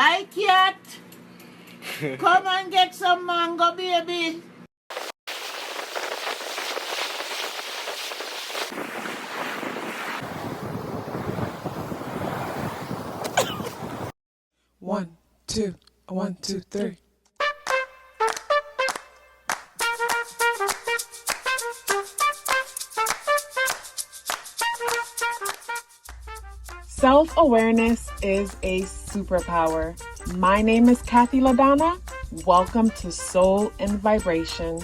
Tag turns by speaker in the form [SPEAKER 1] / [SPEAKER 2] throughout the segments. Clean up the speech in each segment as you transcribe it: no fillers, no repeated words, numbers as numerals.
[SPEAKER 1] Hi, cat. Come and get some mango, baby.
[SPEAKER 2] One, two, 1, 2, 3. Self-awareness is a superpower. My name is KathyLaDonna. Welcome to Soul and Vibration.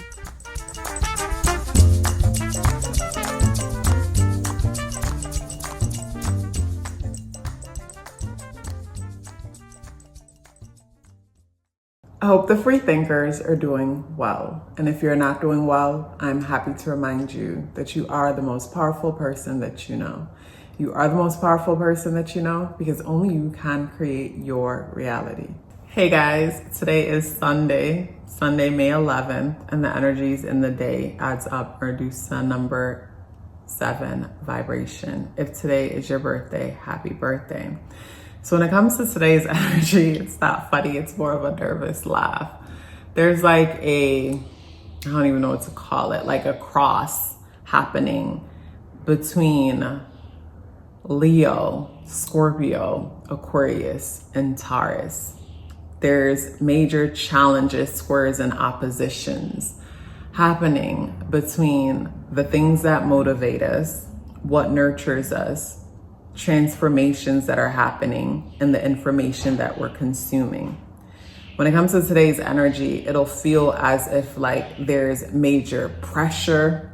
[SPEAKER 2] I hope the free thinkers are doing well. And if you're not doing well, I'm happy to remind you that you are the most powerful person that you know. You are the most powerful person that you know because only you can create your reality. Hey guys, today is Sunday, May 11th, and the energies in the day adds up or reduce to number 7 vibration. If today is your birthday, happy birthday. So when it comes to today's energy, it's not funny, it's more of a nervous laugh. There's like I don't even know what to call it, like a cross happening between Leo, Scorpio, Aquarius, and Taurus. There's major challenges, squares, and oppositions happening between the things that motivate us, what nurtures us, transformations that are happening, and the information that we're consuming. When it comes to today's energy, it'll feel as if like there's major pressure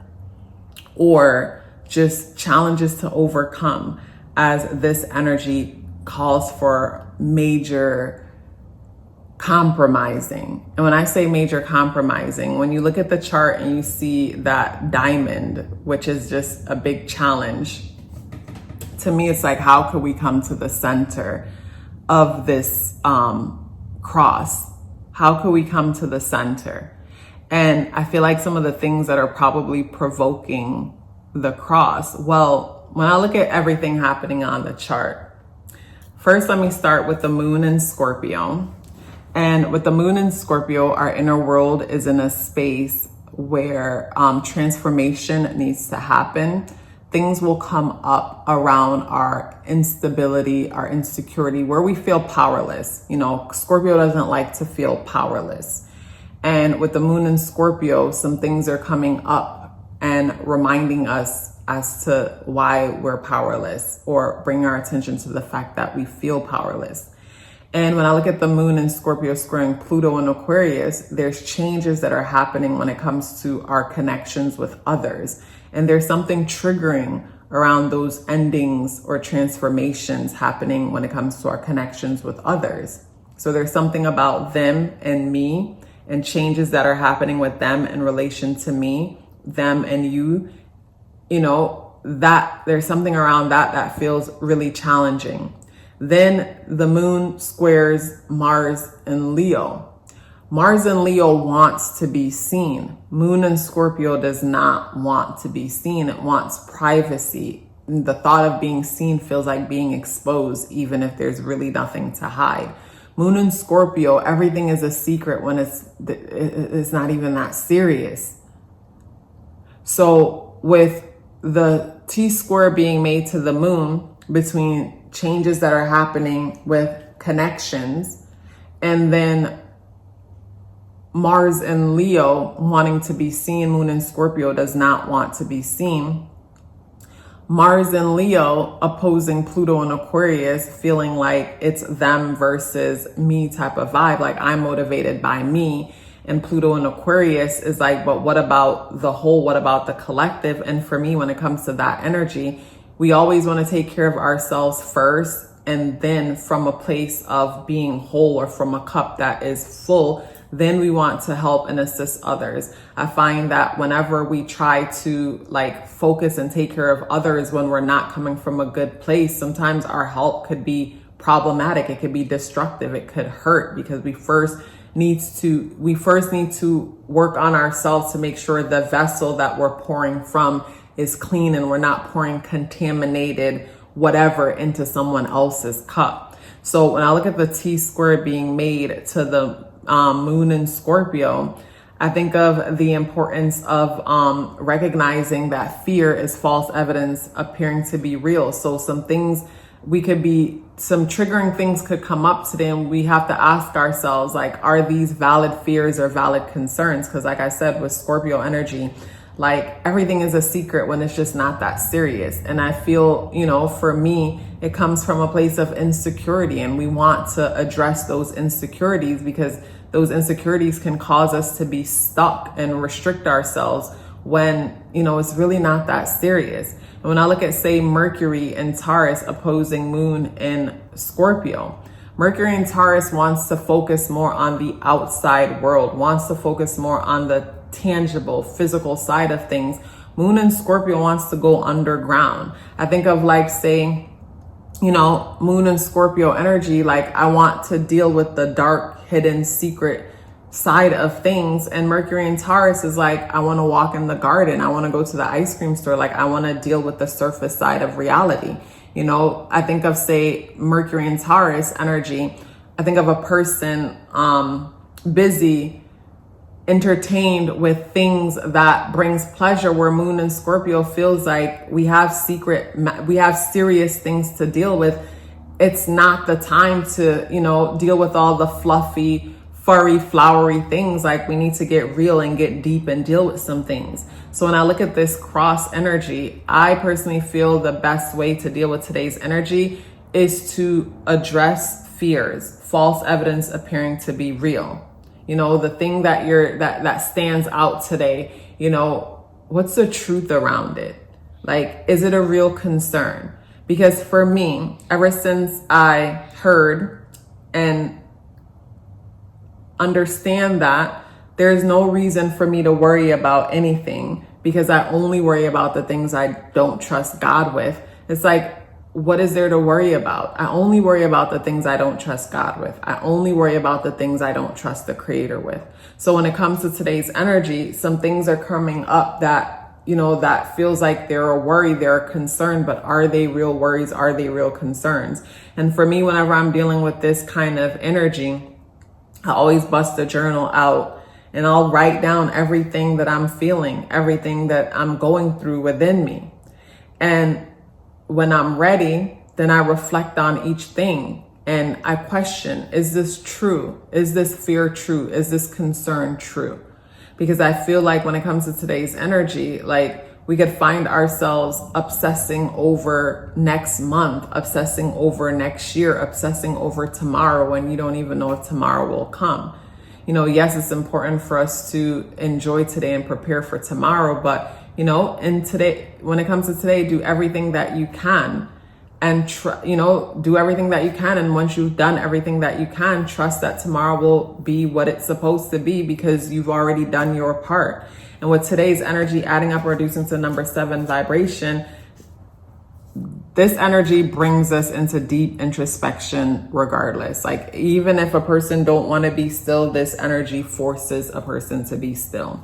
[SPEAKER 2] or just challenges to overcome, as this energy calls for major compromising. And when I say major compromising, when you look at the chart and you see that diamond, which is just a big challenge, to me, it's like, how could we come to the center of this cross? How could we come to the center? And I feel like some of the things that are probably provoking the cross, well, when I look at everything happening on the chart, first, let me start with the moon in Scorpio. And with the moon in Scorpio, our inner world is in a space where transformation needs to happen. Things will come up around our instability, our insecurity, where we feel powerless. You know, Scorpio doesn't like to feel powerless. And with the moon in Scorpio, some things are coming up and reminding us as to why we're powerless, or bring our attention to the fact that we feel powerless. And when I look at the moon in Scorpio squaring Pluto in Aquarius, there's changes that are happening when it comes to our connections with others. And there's something triggering around those endings or transformations happening when it comes to our connections with others. So there's something about them and me, and changes that are happening with them in relation to me, them and you know, that there's something around that feels really challenging. Then the moon squares Mars and Leo. Mars and Leo wants to be seen. Moon and Scorpio does not want to be seen. It wants privacy. The thought of being seen feels like being exposed, even if there's really nothing to hide. Moon and Scorpio, everything is a secret when it's not even that serious. So with the T-square being made to the moon between changes that are happening with connections, and then Mars and Leo wanting to be seen, moon and Scorpio does not want to be seen. Mars and Leo opposing Pluto and Aquarius, feeling like it's them versus me type of vibe, like I'm motivated by me. And Pluto and Aquarius is like, but what about the whole? What about the collective? And for me, when it comes to that energy, we always want to take care of ourselves first, and then from a place of being whole, or from a cup that is full, then we want to help and assist others. I find that whenever we try to like focus and take care of others when we're not coming from a good place, sometimes our help could be problematic. It could be destructive. It could hurt, because we first need to work on ourselves to make sure the vessel that we're pouring from is clean, and we're not pouring contaminated whatever into someone else's cup. So when I look at the T-square being made to the moon in Scorpio, I think of the importance of recognizing that fear is false evidence appearing to be real. So some triggering things could come up today, and we have to ask ourselves, like, are these valid fears or valid concerns? Because like I said, with Scorpio energy, like, everything is a secret when it's just not that serious. And I feel, for me, it comes from a place of insecurity, and we want to address those insecurities because those insecurities can cause us to be stuck and restrict ourselves when, it's really not that serious. And when I look at, say, Mercury and Taurus opposing Moon in Scorpio, Mercury in Taurus wants to focus more on the outside world, wants to focus more on the tangible, physical side of things. Moon in Scorpio wants to go underground. I think of, like, say, Moon in Scorpio energy, like, I want to deal with the dark, hidden, secret side of things. And Mercury in Taurus is like, I want to walk in the garden. I want to go to the ice cream store. Like, I want to deal with the surface side of reality. I think of, say, Mercury in Taurus energy. I think of a person busy, entertained with things that brings pleasure, where Moon in Scorpio feels like we have serious things to deal with. It's not the time to, deal with all the fluffy, furry, flowery things. Like, we need to get real and get deep and deal with some things. So when I look at this cross energy, I personally feel the best way to deal with today's energy is to address fears, false evidence appearing to be real. The thing that stands out today, what's the truth around it? Like, is it a real concern? Because for me, ever since I heard and understand that there's no reason for me to worry about anything, because I only worry about the things I don't trust God with. It's like, what is there to worry about? I only worry about the things I don't trust God with. I only worry about the things I don't trust the Creator with. So when it comes to today's energy, some things are coming up that, that feels like they're a worry, they're a concern, but are they real worries? Are they real concerns? And for me, whenever I'm dealing with this kind of energy, I always bust a journal out and I'll write down everything that I'm feeling, everything that I'm going through within me. And when I'm ready, then I reflect on each thing and I question, is this true? Is this fear true? Is this concern true? Because I feel like when it comes to today's energy, like, we could find ourselves obsessing over next month, obsessing over next year, obsessing over tomorrow, when you don't even know if tomorrow will come. Yes, it's important for us to enjoy today and prepare for tomorrow, but and today, when it comes to today, do everything that you can and do everything that you can. And once you've done everything that you can, trust that tomorrow will be what it's supposed to be, because you've already done your part. And with today's energy adding up or reducing to number 7 vibration, this energy brings us into deep introspection regardless. Like, even if a person don't want to be still, this energy forces a person to be still.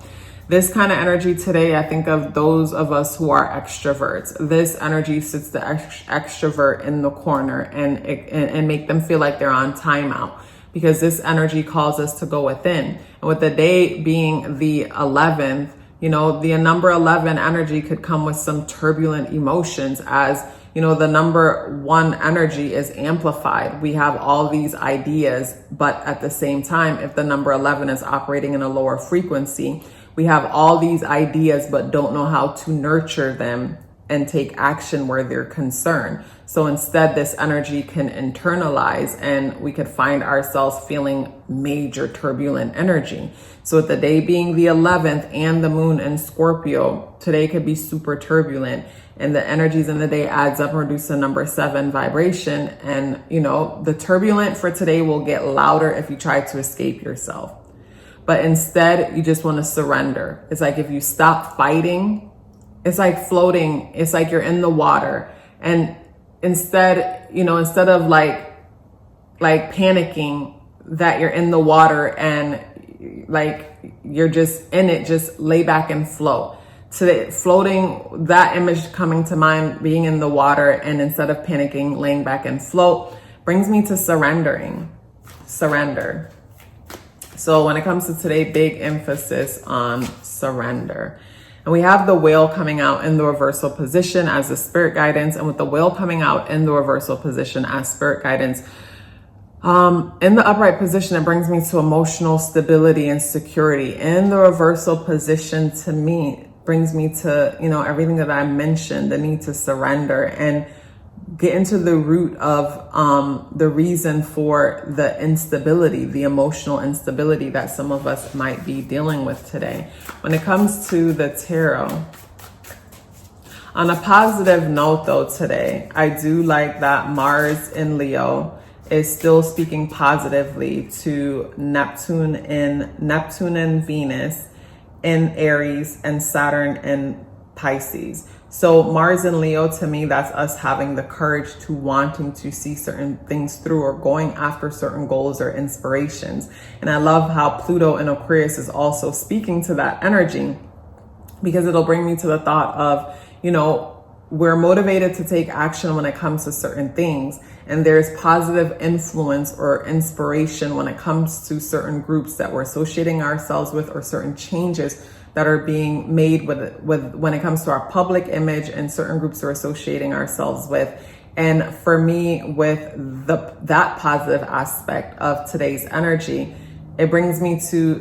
[SPEAKER 2] This kind of energy today, I think of those of us who are extroverts. This energy sits the extrovert in the corner and make them feel like they're on timeout, because this energy calls us to go within. And with the day being the 11th, the number 11 energy could come with some turbulent emotions, as the number 1 energy is amplified. We have all these ideas, but at the same time, if the number 11 is operating in a lower frequency, we have all these ideas, but don't know how to nurture them and take action where they're concerned. So instead, this energy can internalize and we could find ourselves feeling major turbulent energy. So with the day being the 11th and the moon in Scorpio, today could be super turbulent, and the energies in the day adds up and reduce to number 7 vibration. And the turbulent for today will get louder if you try to escape yourself. But instead, you just want to surrender. It's like, if you stop fighting, it's like floating. It's like you're in the water. And instead of like panicking that you're in the water and like you're just in it, just lay back and float. So floating, that image coming to mind, being in the water, and instead of panicking, laying back and float. brings me to surrender. So when it comes to today, big emphasis on surrender. And we have the whale coming out in the reversal position as the spirit guidance. And with the whale coming out in the reversal position as spirit guidance, in the upright position, it brings me to emotional stability and security. In the reversal position, to me, brings me to, everything that I mentioned, the need to surrender and get into the root of the reason for the instability, the emotional instability that some of us might be dealing with today. When it comes to the tarot, on a positive note though today, I do like that Mars in Leo is still speaking positively to Neptune and Venus in Aries and Saturn in Pisces. So Mars and Leo, to me, that's us having the courage to wanting to see certain things through or going after certain goals or inspirations. And I love how Pluto in Aquarius is also speaking to that energy, because it'll bring me to the thought of, we're motivated to take action when it comes to certain things. And there's positive influence or inspiration when it comes to certain groups that we're associating ourselves with, or certain changes that are being made with when it comes to our public image and certain groups we're associating ourselves with. And for me, with that positive aspect of today's energy, it brings me to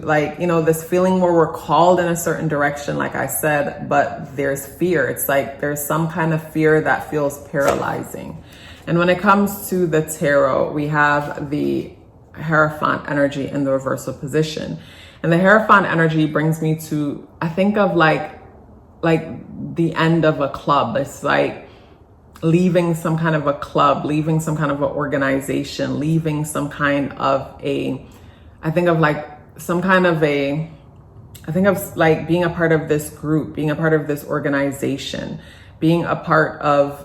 [SPEAKER 2] this feeling where we're called in a certain direction, like I said, but there's fear. It's like there's some kind of fear that feels paralyzing. And when it comes to the tarot, we have the Hierophant energy in the reversal position. And the Hierophant energy brings me to, I think of like the end of a club. It's like leaving some kind of a club, leaving some kind of an organization, leaving some kind of I think of being a part of this group, being a part of this organization, being a part of,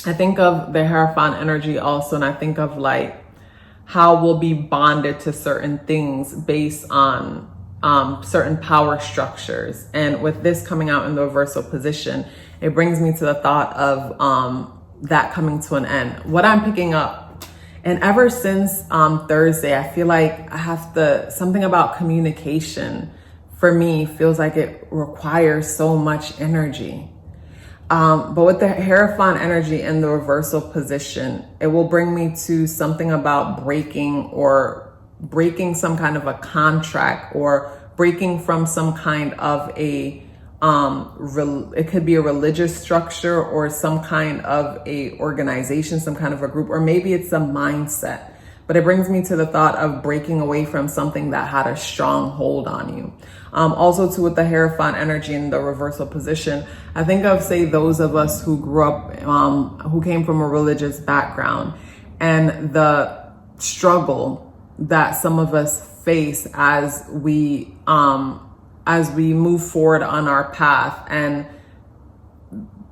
[SPEAKER 2] I think of the Hierophant energy also, and I think of how we'll be bonded to certain things based on certain power structures. And with this coming out in the reversal position, it brings me to the thought of that coming to an end. What I'm picking up, and ever since Thursday, I feel like I have something about communication for me feels like it requires so much energy. But with the Hierophant energy in the reversal position, it will bring me to something about breaking some kind of a contract, or breaking from some kind of it could be a religious structure or some kind of a organization, some kind of a group, or maybe it's a mindset. But it brings me to the thought of breaking away from something that had a strong hold on you. Also too, with the Hierophant energy in the reversal position, I think of, say, those of us who grew up, who came from a religious background, and the struggle that some of us face as we move forward on our path and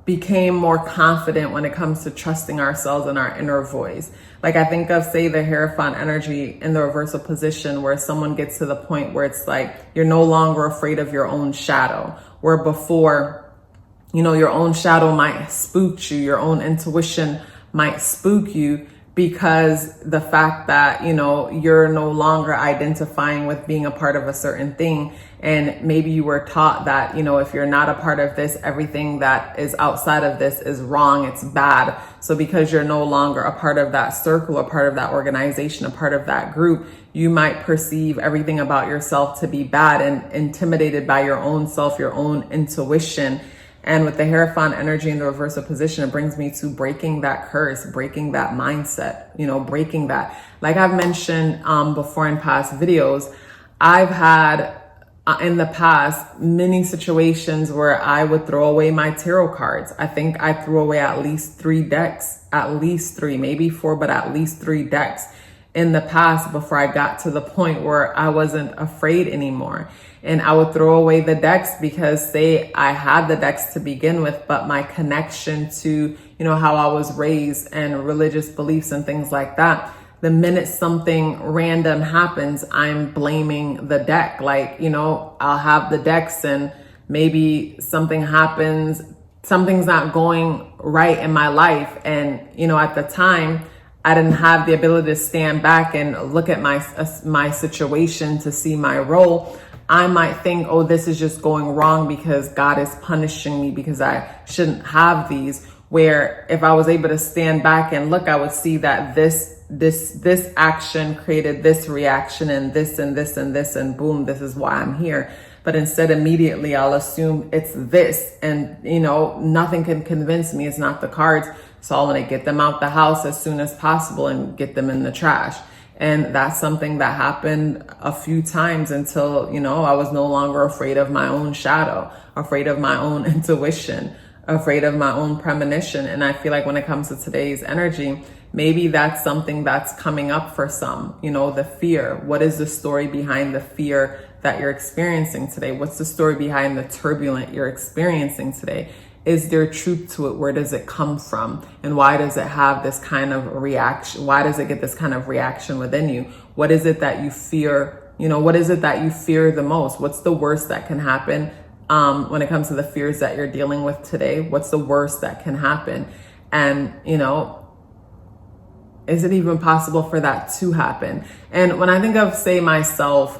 [SPEAKER 2] became more confident when it comes to trusting ourselves and our inner voice. Like I think of, say, the Hierophant energy in the reversal position, where someone gets to the point where it's like you're no longer afraid of your own shadow, where before, your own shadow might spook you, your own intuition might spook you, because the fact that, you're no longer identifying with being a part of a certain thing. And maybe you were taught that, if you're not a part of this, everything that is outside of this is wrong, it's bad. So because you're no longer a part of that circle, a part of that organization, a part of that group, you might perceive everything about yourself to be bad and intimidated by your own self, your own intuition. And with the Hierophant energy in the reversal position, it brings me to breaking that curse, breaking that mindset, breaking that. Like I've mentioned before in past videos, I've had in the past many situations where I would throw away my tarot cards. I think I threw away at least 3 decks, at least 3, maybe 4, but at least 3 decks in the past before I got to the point where I wasn't afraid anymore. And I would throw away the decks because, say, I had the decks to begin with, but my connection to, how I was raised and religious beliefs and things like that, the minute something random happens, I'm blaming the deck. I'll have the decks and maybe something happens, something's not going right in my life. And, at the time, I didn't have the ability to stand back and look at my situation to see my role, I might think, oh, this is just going wrong because God is punishing me because I shouldn't have these. Where if I was able to stand back and look, I would see that this action created this reaction and this and this and this, and boom, this is why I'm here. But instead, immediately I'll assume it's this, and nothing can convince me it's not the cards. So I want to get them out the house as soon as possible and get them in the trash. And that's something that happened a few times until, I was no longer afraid of my own shadow, afraid of my own intuition, afraid of my own premonition. And I feel like when it comes to today's energy, maybe that's something that's coming up for some, the fear. What is the story behind the fear that you're experiencing today? What's the story behind the turbulence you're experiencing today? Is there truth to it? Where does it come from? And why does it have this kind of reaction? Why does it get this kind of reaction within you? What is it that you fear? What is it that you fear the most? What's the worst that can happen when it comes to the fears that you're dealing with today? What's the worst that can happen? And, is it even possible for that to happen? And when I think of, say, myself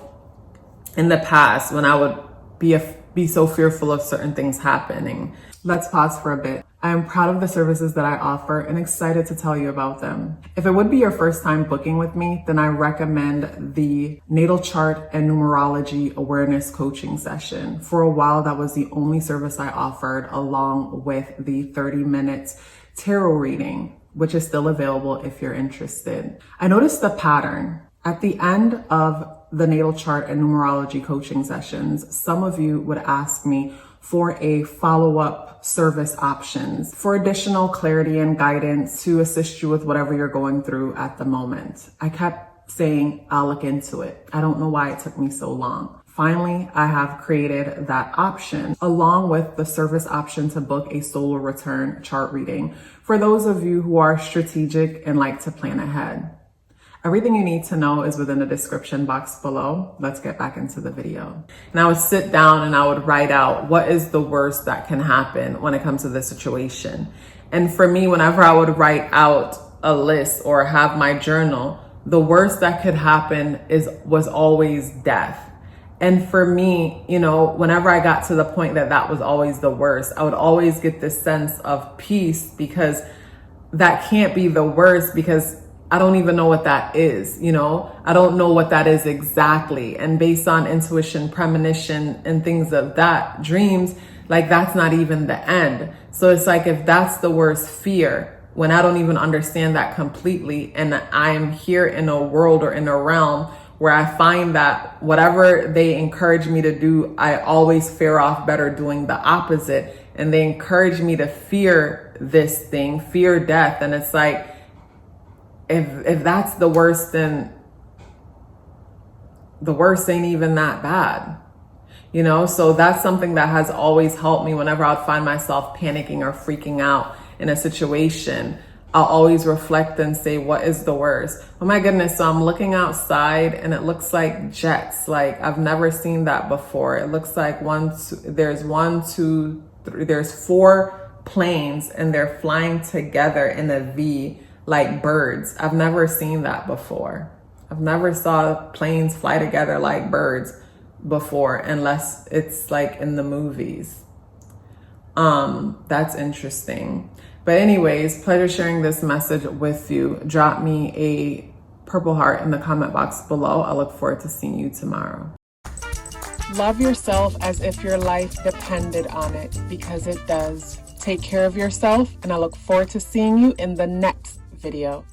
[SPEAKER 2] in the past, when I would be so fearful of certain things happening, let's pause for a bit. I am proud of the services that I offer and excited to tell you about them. If it would be your first time booking with me, then I recommend the natal chart and numerology awareness coaching session. For a while, that was the only service I offered, along with the 30 minutes tarot reading, which is still available if you're interested. I noticed the pattern. At the end of the natal chart and numerology coaching sessions, some of you would ask me for a follow-up service options for additional clarity and guidance to assist you with whatever you're going through at the moment. I kept saying, I'll look into it. I don't know why it took me so long. Finally, I have created that option along with the service option to book a solar return chart reading for those of you who are strategic and like to plan ahead. Everything you need to know is within the description box below. Let's get back into the video. And I would sit down and I would write out what is the worst that can happen when it comes to this situation. And for me, whenever I would write out a list or have my journal, the worst that could happen was always death. And for me, whenever I got to the point that was always the worst, I would always get this sense of peace, because that can't be the worst, because I don't even know what that is, I don't know what that is exactly. And based on intuition, premonition, and things of that, dreams, like that's not even the end. So it's like, if that's the worst fear, when I don't even understand that completely, and I'm here in a world or in a realm where I find that whatever they encourage me to do, I always fare off better doing the opposite. And they encourage me to fear this thing, fear death. And it's like, if that's the worst, then the worst ain't even that bad, So that's something that has always helped me whenever I'd find myself panicking or freaking out in a situation. I'll always reflect and say, what is the worst? Oh my goodness. So I'm looking outside and it looks like jets. Like I've never seen that before. It looks like there's 4 planes and they're flying together in a V like birds. I've never seen that before. I've never saw planes fly together like birds before, unless it's like in the movies. That's interesting. But anyways, pleasure sharing this message with you. Drop me a purple heart in the comment box below. I look forward to seeing you tomorrow. Love yourself as if your life depended on it, because it does. Take care of yourself, and I look forward to seeing you in the next video.